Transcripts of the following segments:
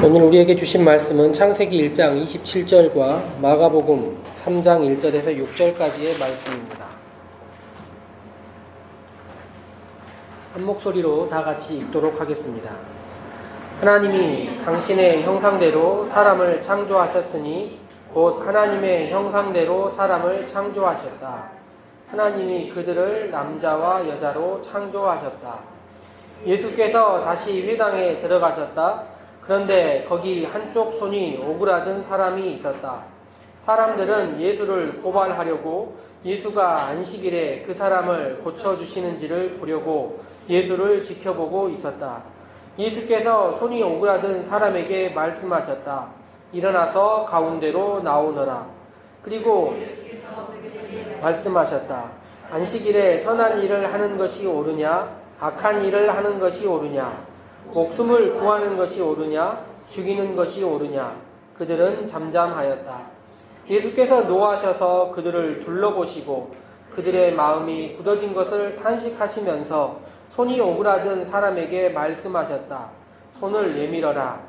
오늘 우리에게 주신 말씀은 창세기 1장 27절과 마가복음 3장 1절에서 6절까지의 말씀입니다. 한 목소리로 다 같이 읽도록 하겠습니다. 하나님이 당신의 형상대로 사람을 창조하셨으니 곧 하나님의 형상대로 사람을 창조하셨다. 하나님이 그들을 남자와 여자로 창조하셨다. 예수께서 다시 회당에 들어가셨다. 그런데 거기 한쪽 손이 오그라든 사람이 있었다. 사람들은 예수를 고발하려고 예수가 안식일에 그 사람을 고쳐주시는지를 보려고 예수를 지켜보고 있었다. 예수께서 손이 오그라든 사람에게 말씀하셨다. 일어나서 가운데로 나오너라. 그리고 말씀하셨다. 안식일에 선한 일을 하는 것이 옳으냐 악한 일을 하는 것이 옳으냐 목숨을 구하는 것이 옳으냐 죽이는 것이 옳으냐. 그들은 잠잠하였다. 예수께서 노하셔서 그들을 둘러보시고 그들의 마음이 굳어진 것을 탄식하시면서 손이 오그라든 사람에게 말씀하셨다. 손을 내밀어라.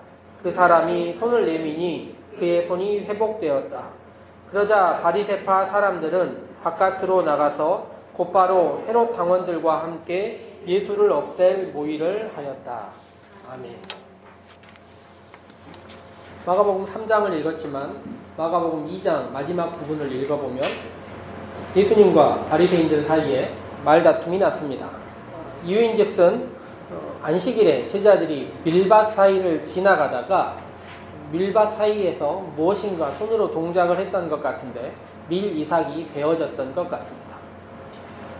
그 사람이 손을 내미니 그의 손이 회복되었다. 그러자 바리새파 사람들은 바깥으로 나가서 곧바로 헤롯 당원들과 함께 예수를 없앨 모의를 하였다. 아멘. 마가복음 3장을 읽었지만 마가복음 2장 마지막 부분을 읽어보면 예수님과 바리새인들 사이에 말다툼이 났습니다. 이유인즉슨 안식일에 제자들이 밀밭 사이를 지나가다가 밀밭 사이에서 무엇인가 손으로 동작을 했던 것 같은데 밀이삭이 베어졌던 것 같습니다.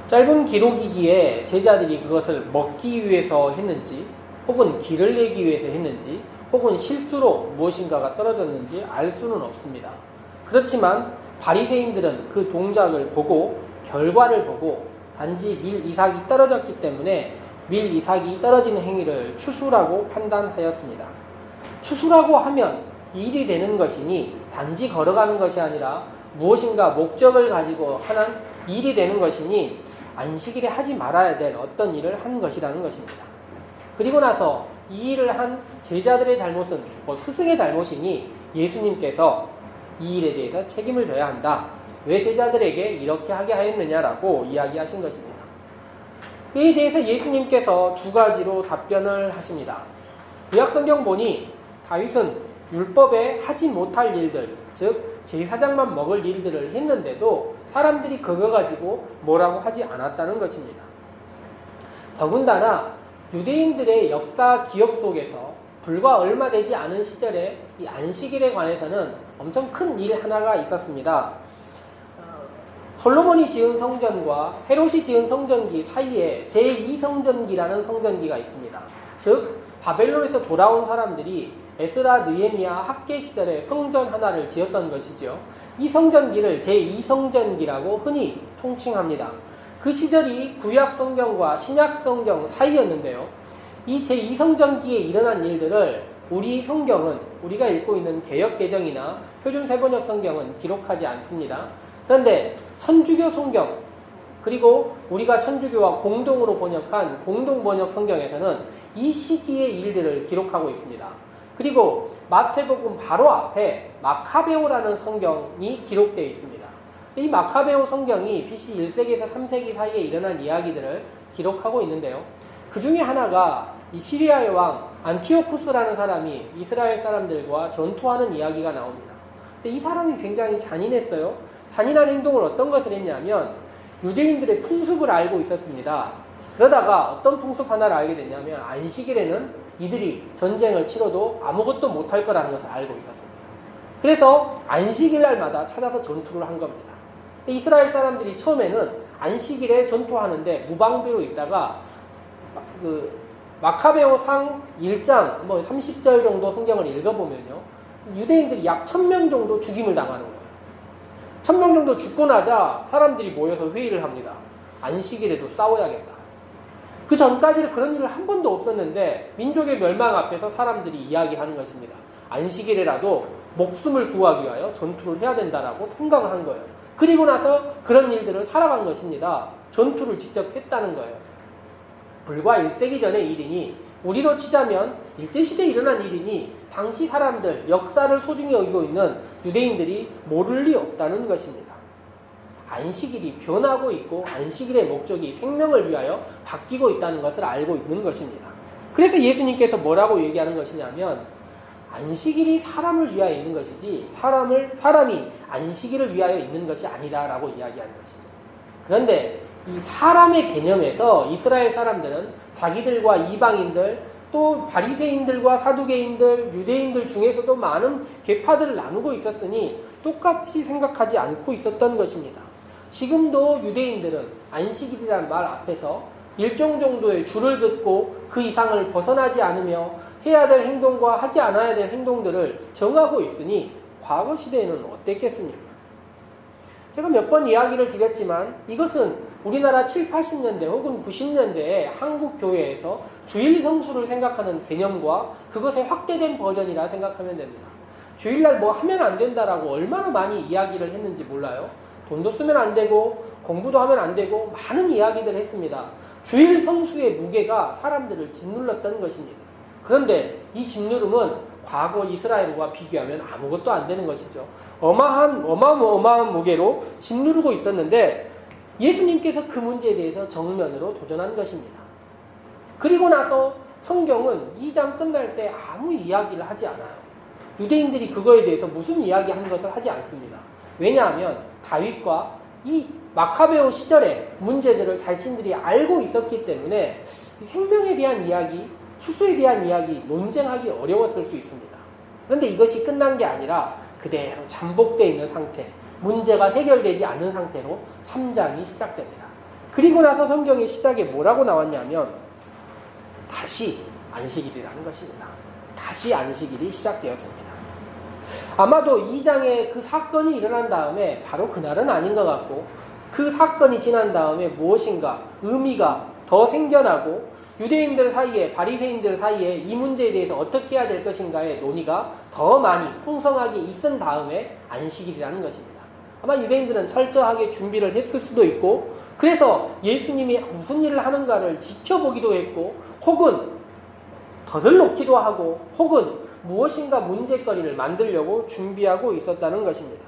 짧은 기록이기에 제자들이 그것을 먹기 위해서 했는지 혹은 기를 내기 위해서 했는지 혹은 실수로 무엇인가가 떨어졌는지 알 수는 없습니다. 그렇지만 바리새인들은 그 동작을 보고 결과를 보고 단지 밀이삭이 떨어졌기 때문에 밀이삭이 떨어지는 행위를 추수라고 판단하였습니다. 추수라고 하면 일이 되는 것이니 단지 걸어가는 것이 아니라 무엇인가 목적을 가지고 하는 일이 되는 것이니 안식일에 하지 말아야 될 어떤 일을 한 것이라는 것입니다. 그리고 나서 이 일을 한 제자들의 잘못은 스승의 잘못이니 예수님께서 이 일에 대해서 책임을 져야 한다. 왜 제자들에게 이렇게 하게 하였느냐라고 이야기하신 것입니다. 그에 대해서 예수님께서 두 가지로 답변을 하십니다. 구약성경 보니 다윗은 율법에 하지 못할 일들, 즉 제사장만 먹을 일들을 했는데도 사람들이 그거 가지고 뭐라고 하지 않았다는 것입니다. 더군다나 유대인들의 역사 기억 속에서 불과 얼마 되지 않은 시절에 이 안식일에 관해서는 엄청 큰 일 하나가 있었습니다. 솔로몬이 지은 성전과 헤롯이 지은 성전기 사이에 제2성전기라는 성전기가 있습니다. 즉 바벨론에서 돌아온 사람들이 에스라, 느헤미야, 학개 시절에 성전 하나를 지었던 것이죠. 이 성전기를 제2성전기라고 흔히 통칭합니다. 그 시절이 구약 성경과 신약 성경 사이였는데요. 이 제2성전기에 일어난 일들을 우리 성경은 우리가 읽고 있는 개역개정이나 표준세번역 성경은 기록하지 않습니다. 그런데 천주교 성경 그리고 우리가 천주교와 공동으로 번역한 공동번역 성경에서는 이 시기의 일들을 기록하고 있습니다. 그리고 마태복음 바로 앞에 마카베오라는 성경이 기록되어 있습니다. 이 마카베오 성경이 BC 1세기에서 3세기 사이에 일어난 이야기들을 기록하고 있는데요. 그 중에 하나가 이 시리아의 왕 안티오쿠스라는 사람이 이스라엘 사람들과 전투하는 이야기가 나옵니다. 근데 이 사람이 굉장히 잔인했어요. 잔인한 행동을 어떤 것을 했냐면 유대인들의 풍습을 알고 있었습니다. 그러다가 어떤 풍습 하나를 알게 됐냐면 안식일에는 이들이 전쟁을 치러도 아무것도 못할 거라는 것을 알고 있었습니다. 그래서 안식일 날마다 찾아서 전투를 한 겁니다. 이스라엘 사람들이 처음에는 안식일에 전투하는데 무방비로 있다가 마카베오상 1장 30절 정도 성경을 읽어보면요. 유대인들이 약 1000명 정도 죽임을 당하는 거예요. 1000명 정도 죽고 나자 사람들이 모여서 회의를 합니다. 안식일에도 싸워야겠다. 그 전까지는 그런 일은 한 번도 없었는데 민족의 멸망 앞에서 사람들이 이야기하는 것입니다. 안식일에라도 목숨을 구하기 위하여 전투를 해야 된다라고 생각을 한 거예요. 그리고 나서 그런 일들을 살아간 것입니다. 전투를 직접 했다는 거예요. 불과 1세기 전의 일이니 우리로 치자면 일제시대에 일어난 일이니 당시 사람들, 역사를 소중히 여기고 있는 유대인들이 모를 리 없다는 것입니다. 안식일이 변하고 있고 안식일의 목적이 생명을 위하여 바뀌고 있다는 것을 알고 있는 것입니다. 그래서 예수님께서 뭐라고 얘기하는 것이냐면 안식일이 사람을 위하여 있는 것이지 사람이 안식일을 위하여 있는 것이 아니다라고 이야기하는 것이죠. 그런데 이 사람의 개념에서 이스라엘 사람들은 자기들과 이방인들 또 바리새인들과 사두개인들 유대인들 중에서도 많은 계파들을 나누고 있었으니 똑같이 생각하지 않고 있었던 것입니다. 지금도 유대인들은 안식일이란 말 앞에서 일정 정도의 줄을 긋고 그 이상을 벗어나지 않으며 해야 될 행동과 하지 않아야 될 행동들을 정하고 있으니 과거 시대에는 어땠겠습니까? 제가 몇 번 이야기를 드렸지만 이것은 우리나라 7, 80년대 혹은 90년대에 한국 교회에서 주일 성수를 생각하는 개념과 그것의 확대된 버전이라 생각하면 됩니다. 주일날 뭐 하면 안 된다라고 얼마나 많이 이야기를 했는지 몰라요. 돈도 쓰면 안 되고 공부도 하면 안 되고 많은 이야기들을 했습니다. 주일 성수의 무게가 사람들을 짓눌렀던 것입니다. 그런데 이 짓누름은 과거 이스라엘과 비교하면 아무것도 안 되는 것이죠. 어마어마한 무게로 짓누르고 있었는데 예수님께서 그 문제에 대해서 정면으로 도전한 것입니다. 그리고 나서 성경은 2장 끝날 때 아무 이야기를 하지 않아요. 유대인들이 그거에 대해서 무슨 이야기하는 것을 하지 않습니다. 왜냐하면 다윗과 이 마카베오 시절의 문제들을 자신들이 알고 있었기 때문에 생명에 대한 이야기, 추수에 대한 이야기 논쟁하기 어려웠을 수 있습니다. 그런데 이것이 끝난 게 아니라 그대로 잠복되어 있는 상태, 문제가 해결되지 않은 상태로 3장이 시작됩니다. 그리고 나서 성경의 시작에 뭐라고 나왔냐면 다시 안식일이라는 것입니다. 다시 안식일이 시작되었습니다. 아마도 2장에 그 사건이 일어난 다음에 바로 그날은 아닌 것 같고 그 사건이 지난 다음에 무엇인가 의미가 더 생겨나고 유대인들 사이에 바리새인들 사이에 이 문제에 대해서 어떻게 해야 될 것인가의 논의가 더 많이 풍성하게 있은 다음에 안식일이라는 것입니다. 아마 유대인들은 철저하게 준비를 했을 수도 있고 그래서 예수님이 무슨 일을 하는가를 지켜보기도 했고 혹은 더들놓기도 하고 혹은 무엇인가 문제거리를 만들려고 준비하고 있었다는 것입니다.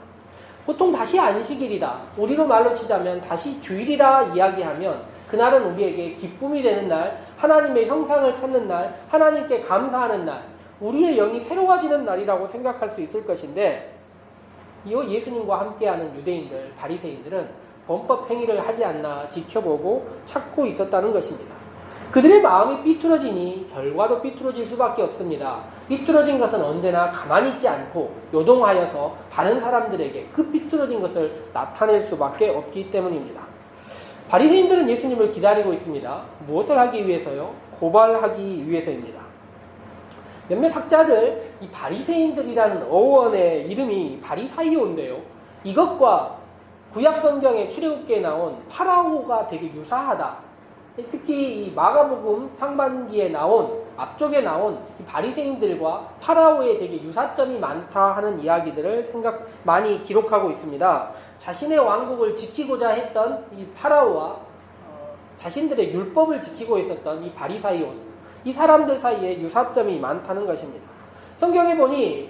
보통 다시 안식일이다. 우리로 말로 치자면 다시 주일이라 이야기하면 그날은 우리에게 기쁨이 되는 날, 하나님의 형상을 찾는 날, 하나님께 감사하는 날, 우리의 영이 새로워지는 날이라고 생각할 수 있을 것인데 이후 예수님과 함께하는 유대인들, 바리새인들은 범법 행위를 하지 않나 지켜보고 찾고 있었다는 것입니다. 그들의 마음이 삐뚤어지니 결과도 삐뚤어질 수밖에 없습니다. 삐뚤어진 것은 언제나 가만히 있지 않고 요동하여서 다른 사람들에게 그 삐뚤어진 것을 나타낼 수밖에 없기 때문입니다. 바리새인들은 예수님을 기다리고 있습니다. 무엇을 하기 위해서요? 고발하기 위해서입니다. 몇몇 학자들 이 바리새인들이라는 어원의 이름이 바리사이오인데요. 이것과 구약 성경의 출애굽기에 나온 파라오가 되게 유사하다. 특히 이 마가복음 상반기에 나온 앞쪽에 나온 이 바리새인들과 파라오에 되게 유사점이 많다 하는 이야기들을 많이 기록하고 있습니다. 자신의 왕국을 지키고자 했던 이 파라오와 자신들의 율법을 지키고 있었던 이 바리사이오, 이 사람들 사이에 유사점이 많다는 것입니다. 성경에 보니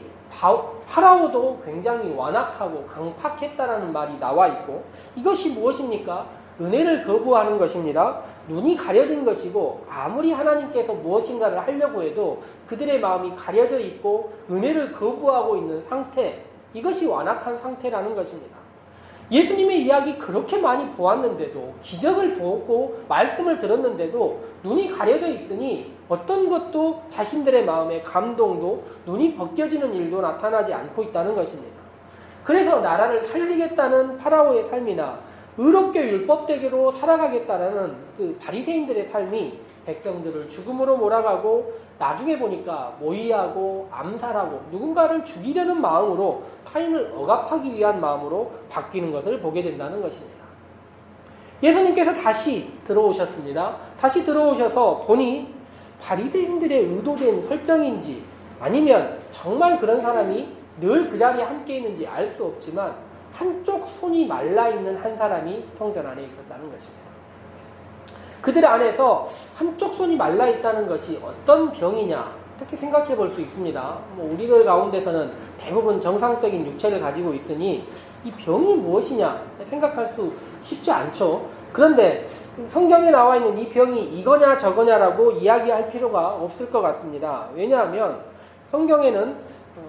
파라오도 굉장히 완악하고 강팍했다라는 말이 나와 있고 이것이 무엇입니까? 은혜를 거부하는 것입니다. 눈이 가려진 것이고 아무리 하나님께서 무엇인가를 하려고 해도 그들의 마음이 가려져 있고 은혜를 거부하고 있는 상태, 이것이 완악한 상태라는 것입니다. 예수님의 이야기 그렇게 많이 보았는데도 기적을 보고 말씀을 들었는데도 눈이 가려져 있으니 어떤 것도 자신들의 마음에 감동도 눈이 벗겨지는 일도 나타나지 않고 있다는 것입니다. 그래서 나라를 살리겠다는 파라오의 삶이나 의롭게 율법대로 살아가겠다라는 그 바리새인들의 삶이 백성들을 죽음으로 몰아가고 나중에 보니까 모의하고 암살하고 누군가를 죽이려는 마음으로 타인을 억압하기 위한 마음으로 바뀌는 것을 보게 된다는 것입니다. 예수님께서 다시 들어오셨습니다. 다시 들어오셔서 보니 바리새인들의 의도된 설정인지 아니면 정말 그런 사람이 늘 그 자리에 함께 있는지 알 수 없지만 한쪽 손이 말라있는 한 사람이 성전 안에 있었다는 것입니다. 그들 안에서 한쪽 손이 말라 있다는 것이 어떤 병이냐 이렇게 생각해 볼 수 있습니다. 우리들 가운데서는 대부분 정상적인 육체를 가지고 있으니 이 병이 무엇이냐 생각할 수 쉽지 않죠. 그런데 성경에 나와 있는 이 병이 이거냐 저거냐라고 이야기할 필요가 없을 것 같습니다. 왜냐하면 성경에는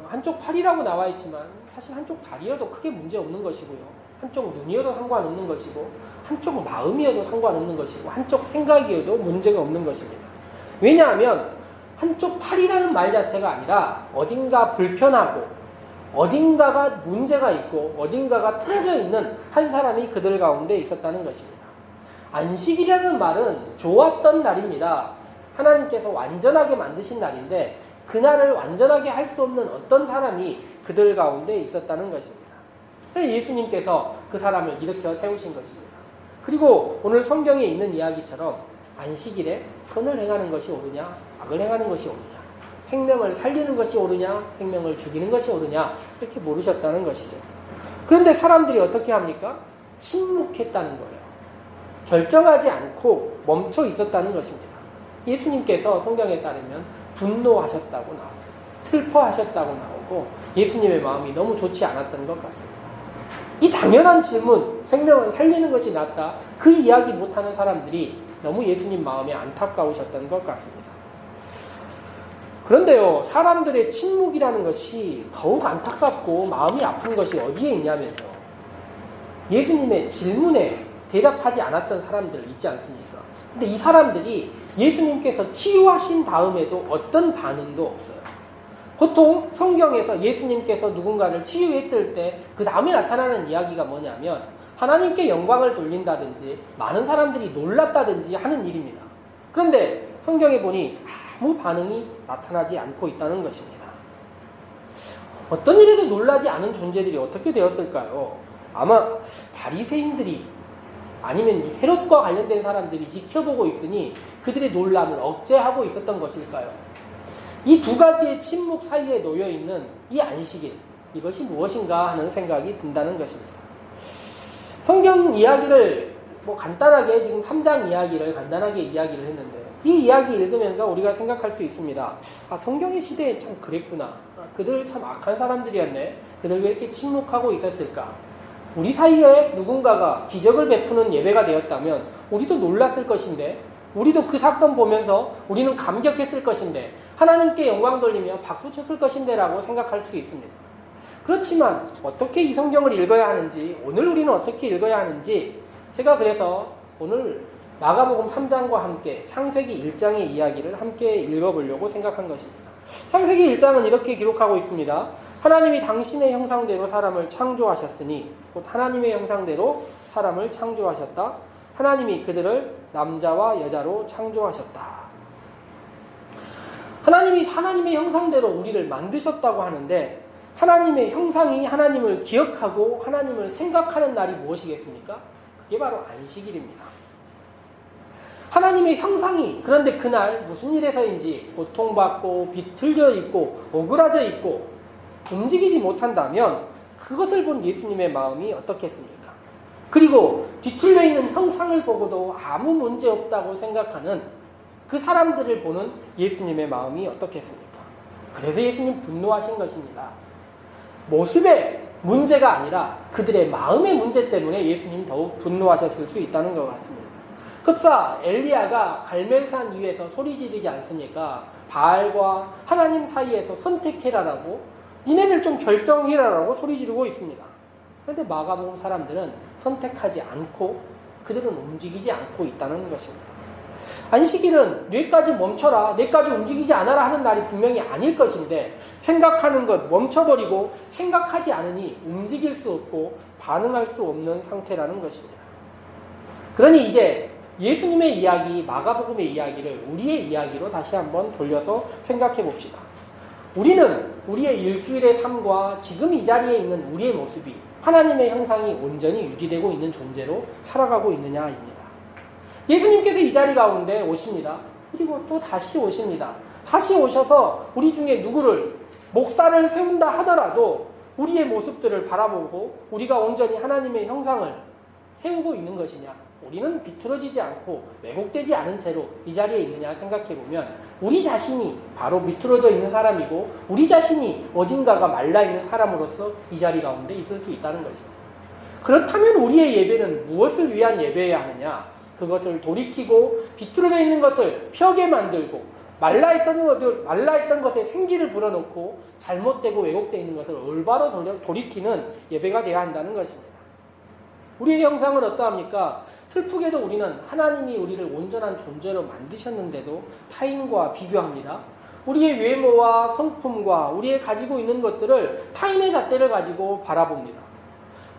한쪽 팔이라고 나와 있지만 사실 한쪽 다리여도 크게 문제 없는 것이고요. 한쪽 눈이어도 상관없는 것이고 한쪽 마음이어도 상관없는 것이고 한쪽 생각이어도 문제가 없는 것입니다. 왜냐하면 한쪽 팔이라는 말 자체가 아니라 어딘가 불편하고 어딘가가 문제가 있고 어딘가가 틀어져 있는 한 사람이 그들 가운데 있었다는 것입니다. 안식일이라는 말은 좋았던 날입니다. 하나님께서 완전하게 만드신 날인데 그날을 완전하게 할 수 없는 어떤 사람이 그들 가운데 있었다는 것입니다. 예수님께서 그 사람을 일으켜 세우신 것입니다. 그리고 오늘 성경에 있는 이야기처럼 안식일에 선을 행하는 것이 옳으냐 악을 행하는 것이 옳으냐 생명을 살리는 것이 옳으냐 생명을 죽이는 것이 옳으냐 이렇게 물으셨다는 것이죠. 그런데 사람들이 어떻게 합니까? 침묵했다는 거예요. 결정하지 않고 멈춰 있었다는 것입니다. 예수님께서 성경에 따르면 분노하셨다고 나왔어요. 슬퍼하셨다고 나오고 예수님의 마음이 너무 좋지 않았던 것 같습니다. 이 당연한 질문, 생명을 살리는 것이 낫다. 그 이야기 못하는 사람들이 너무 예수님 마음에 안타까우셨던 것 같습니다. 그런데요, 사람들의 침묵이라는 것이 더욱 안타깝고 마음이 아픈 것이 어디에 있냐면요. 예수님의 질문에 대답하지 않았던 사람들 있지 않습니까? 근데 이 사람들이 예수님께서 치유하신 다음에도 어떤 반응도 없어요. 보통 성경에서 예수님께서 누군가를 치유했을 때 그 다음에 나타나는 이야기가 뭐냐면 하나님께 영광을 돌린다든지 많은 사람들이 놀랐다든지 하는 일입니다. 그런데 성경에 보니 아무 반응이 나타나지 않고 있다는 것입니다. 어떤 일에도 놀라지 않은 존재들이 어떻게 되었을까요? 아마 바리새인들이 아니면 헤롯과 관련된 사람들이 지켜보고 있으니 그들의 놀람을 억제하고 있었던 것일까요? 이 두 가지의 침묵 사이에 놓여있는 이 안식일, 이것이 무엇인가 하는 생각이 든다는 것입니다. 성경 이야기를 간단하게 지금 3장 이야기를 간단하게 이야기를 했는데 이 이야기 읽으면서 우리가 생각할 수 있습니다. 성경의 시대에 참 그랬구나. 그들 참 악한 사람들이었네. 그들 왜 이렇게 침묵하고 있었을까? 우리 사이에 누군가가 기적을 베푸는 예배가 되었다면 우리도 놀랐을 것인데 우리도 그 사건 보면서 우리는 감격했을 것인데 하나님께 영광 돌리며 박수 쳤을 것인데 라고 생각할 수 있습니다. 그렇지만 어떻게 이 성경을 읽어야 하는지 오늘 우리는 어떻게 읽어야 하는지 제가 그래서 오늘 마가복음 3장과 함께 창세기 1장의 이야기를 함께 읽어보려고 생각한 것입니다. 창세기 1장은 이렇게 기록하고 있습니다. 하나님이 당신의 형상대로 사람을 창조하셨으니 곧 하나님의 형상대로 사람을 창조하셨다. 하나님이 그들을 남자와 여자로 창조하셨다. 하나님이 하나님의 형상대로 우리를 만드셨다고 하는데 하나님의 형상이 하나님을 기억하고 하나님을 생각하는 날이 무엇이겠습니까? 그게 바로 안식일입니다. 하나님의 형상이 그런데 그날 무슨 일에서인지 고통받고 비틀려 있고 오그라져 있고 움직이지 못한다면 그것을 본 예수님의 마음이 어떻겠습니까? 그리고 뒤틀려 있는 형상을 보고도 아무 문제 없다고 생각하는 그 사람들을 보는 예수님의 마음이 어떻겠습니까? 그래서 예수님 분노하신 것입니다. 모습의 문제가 아니라 그들의 마음의 문제 때문에 예수님 더욱 분노하셨을 수 있다는 것 같습니다. 흡사 엘리야가 갈멜산 위에서 소리 지르지 않습니까? 바알과 하나님 사이에서 선택해라라고 니네들 좀 결정해라라고 소리 지르고 있습니다. 그런데 마가복음 사람들은 선택하지 않고 그들은 움직이지 않고 있다는 것입니다. 안식일은 뇌까지 멈춰라, 뇌까지 움직이지 않아라 하는 날이 분명히 아닐 것인데 생각하는 것 멈춰버리고 생각하지 않으니 움직일 수 없고 반응할 수 없는 상태라는 것입니다. 그러니 이제 예수님의 이야기, 마가복음의 이야기를 우리의 이야기로 다시 한번 돌려서 생각해 봅시다. 우리는 우리의 일주일의 삶과 지금 이 자리에 있는 우리의 모습이 하나님의 형상이 온전히 유지되고 있는 존재로 살아가고 있느냐입니다. 예수님께서 이 자리 가운데 오십니다. 그리고 또 다시 오십니다. 다시 오셔서 우리 중에 누구를 목사를 세운다 하더라도 우리의 모습들을 바라보고 우리가 온전히 하나님의 형상을 세우고 있는 것이냐 우리는 비틀어지지 않고 왜곡되지 않은 채로 이 자리에 있느냐 생각해보면 우리 자신이 바로 비틀어져 있는 사람이고 우리 자신이 어딘가가 말라있는 사람으로서 이 자리 가운데 있을 수 있다는 것입니다. 그렇다면 우리의 예배는 무엇을 위한 예배여야 하느냐? 그것을 돌이키고 비틀어져 있는 것을 펴게 만들고 말라있던 것에 생기를 불어넣고 잘못되고 왜곡되어 있는 것을 올바로 돌이키는 예배가 되어야 한다는 것입니다. 우리의 형상은 어떠합니까? 슬프게도 우리는 하나님이 우리를 온전한 존재로 만드셨는데도 타인과 비교합니다. 우리의 외모와 성품과 우리의 가지고 있는 것들을 타인의 잣대를 가지고 바라봅니다.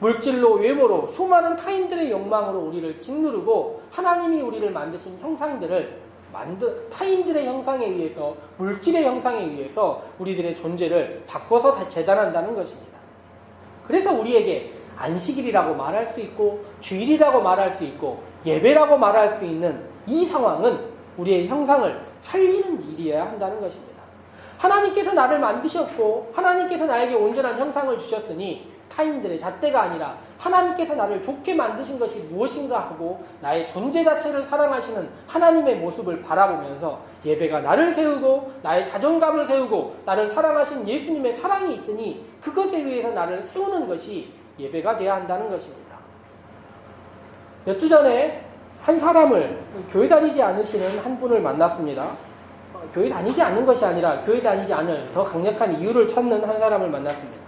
물질로 외모로 수많은 타인들의 욕망으로 우리를 짓누르고 하나님이 우리를 만드신 형상들을 타인들의 형상에 의해서 물질의 형상에 의해서 우리들의 존재를 바꿔서 재단한다는 것입니다. 그래서 우리에게 안식일이라고 말할 수 있고 주일이라고 말할 수 있고 예배라고 말할 수 있는 이 상황은 우리의 형상을 살리는 일이어야 한다는 것입니다. 하나님께서 나를 만드셨고 하나님께서 나에게 온전한 형상을 주셨으니 타인들의 잣대가 아니라 하나님께서 나를 좋게 만드신 것이 무엇인가 하고 나의 존재 자체를 사랑하시는 하나님의 모습을 바라보면서 예배가 나를 세우고 나의 자존감을 세우고 나를 사랑하신 예수님의 사랑이 있으니 그것에 의해서 나를 세우는 것이 예배가 되어야 한다는 것입니다. 몇 주 전에 한 사람을 교회 다니지 않으시는 한 분을 만났습니다. 교회 다니지 않는 것이 아니라 교회 다니지 않을 더 강력한 이유를 찾는 한 사람을 만났습니다.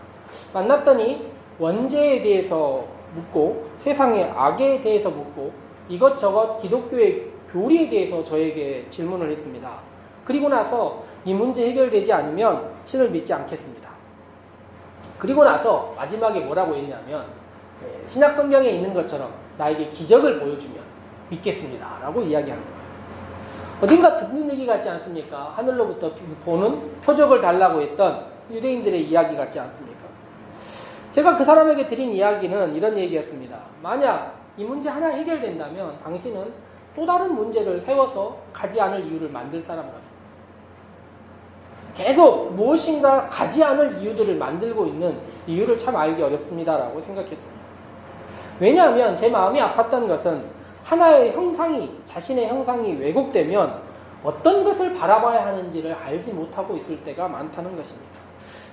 만났더니 원죄에 대해서 묻고 세상의 악에 대해서 묻고 이것저것 기독교의 교리에 대해서 저에게 질문을 했습니다. 그리고 나서 이 문제 해결되지 않으면 신을 믿지 않겠습니다. 그리고 나서 마지막에 뭐라고 했냐면 신약 성경에 있는 것처럼 나에게 기적을 보여주면 믿겠습니다 라고 이야기하는 거예요. 어딘가 듣는 얘기 같지 않습니까? 하늘로부터 보는 표적을 달라고 했던 유대인들의 이야기 같지 않습니까? 제가 그 사람에게 드린 이야기는 이런 얘기였습니다. 만약 이 문제 하나 해결된다면 당신은 또 다른 문제를 세워서 가지 않을 이유를 만들 사람 같습니다. 계속 무엇인가 가지 않을 이유들을 만들고 있는 이유를 참 알기 어렵습니다라고 생각했습니다. 왜냐하면 제 마음이 아팠던 것은 하나의 형상이, 자신의 형상이 왜곡되면 어떤 것을 바라봐야 하는지를 알지 못하고 있을 때가 많다는 것입니다.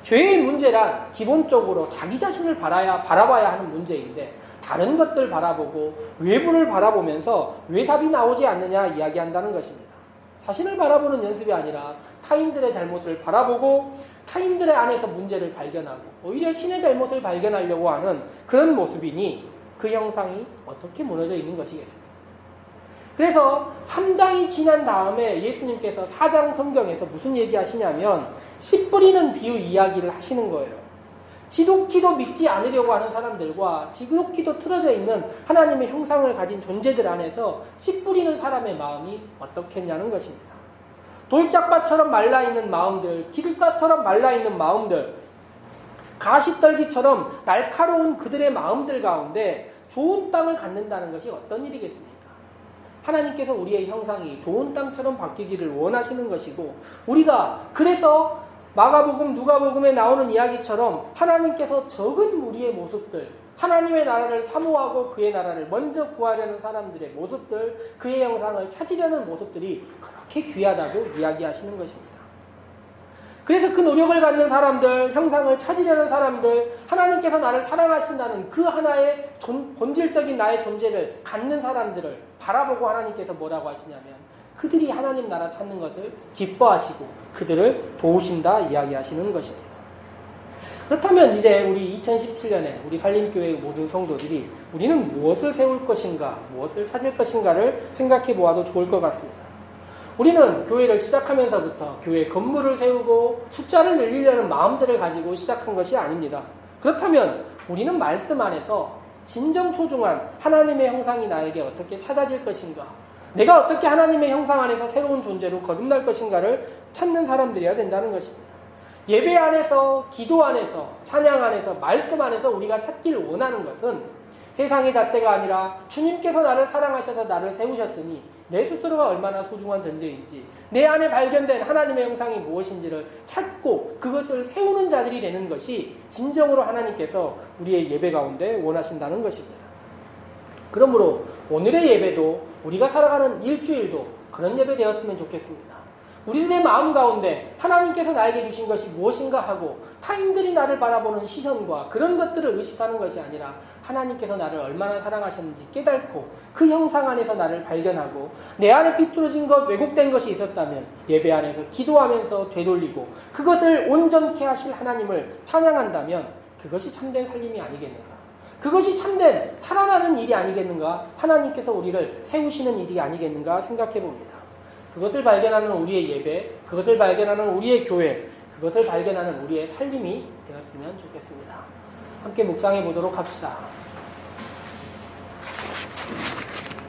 죄의 문제란 기본적으로 자기 자신을 바라봐야 하는 문제인데 다른 것들 바라보고 외부를 바라보면서 왜 답이 나오지 않느냐 이야기한다는 것입니다. 자신을 바라보는 연습이 아니라 타인들의 잘못을 바라보고 타인들의 안에서 문제를 발견하고 오히려 신의 잘못을 발견하려고 하는 그런 모습이니 그 형상이 어떻게 무너져 있는 것이겠습니까? 그래서 3장이 지난 다음에 예수님께서 4장 성경에서 무슨 얘기하시냐면 씨 뿌리는 비유 이야기를 하시는 거예요. 지독히도 믿지 않으려고 하는 사람들과 지독히도 틀어져 있는 하나님의 형상을 가진 존재들 안에서 씨 뿌리는 사람의 마음이 어떻겠냐는 것입니다. 돌짝밭처럼 말라있는 마음들, 길가처럼 말라있는 마음들, 가시떨기처럼 날카로운 그들의 마음들 가운데 좋은 땅을 갖는다는 것이 어떤 일이겠습니까? 하나님께서 우리의 형상이 좋은 땅처럼 바뀌기를 원하시는 것이고 우리가 그래서 마가복음, 누가복음에 나오는 이야기처럼 하나님께서 적은 무리의 모습들, 하나님의 나라를 사모하고 그의 나라를 먼저 구하려는 사람들의 모습들, 그의 형상을 찾으려는 모습들이 그렇게 귀하다고 이야기하시는 것입니다. 그래서 그 노력을 갖는 사람들, 형상을 찾으려는 사람들, 하나님께서 나를 사랑하신다는 그 하나의 본질적인 나의 존재를 갖는 사람들을 바라보고 하나님께서 뭐라고 하시냐면 그들이 하나님 나라 찾는 것을 기뻐하시고 그들을 도우신다 이야기하시는 것입니다. 그렇다면 이제 우리 2017년에 우리 산림교회 모든 성도들이 우리는 무엇을 세울 것인가, 무엇을 찾을 것인가를 생각해 보아도 좋을 것 같습니다. 우리는 교회를 시작하면서부터 교회 건물을 세우고 숫자를 늘리려는 마음들을 가지고 시작한 것이 아닙니다. 그렇다면 우리는 말씀 안에서 진정 소중한 하나님의 형상이 나에게 어떻게 찾아질 것인가, 내가 어떻게 하나님의 형상 안에서 새로운 존재로 거듭날 것인가를 찾는 사람들이어야 된다는 것입니다. 예배 안에서, 기도 안에서, 찬양 안에서, 말씀 안에서 우리가 찾기를 원하는 것은 세상의 잣대가 아니라 주님께서 나를 사랑하셔서 나를 세우셨으니 내 스스로가 얼마나 소중한 존재인지, 내 안에 발견된 하나님의 형상이 무엇인지를 찾고 그것을 세우는 자들이 되는 것이 진정으로 하나님께서 우리의 예배 가운데 원하신다는 것입니다. 그러므로 오늘의 예배도 우리가 살아가는 일주일도 그런 예배 되었으면 좋겠습니다. 우리들의 마음 가운데 하나님께서 나에게 주신 것이 무엇인가 하고 타인들이 나를 바라보는 시선과 그런 것들을 의식하는 것이 아니라 하나님께서 나를 얼마나 사랑하셨는지 깨닫고 그 형상 안에서 나를 발견하고 내 안에 비뚤어진 것, 왜곡된 것이 있었다면 예배 안에서 기도하면서 되돌리고 그것을 온전케 하실 하나님을 찬양한다면 그것이 참된 살림이 아니겠는가? 그것이 참된 살아나는 일이 아니겠는가? 하나님께서 우리를 세우시는 일이 아니겠는가 생각해 봅니다. 그것을 발견하는 우리의 예배, 그것을 발견하는 우리의 교회, 그것을 발견하는 우리의 살림이 되었으면 좋겠습니다. 함께 묵상해 보도록 합시다.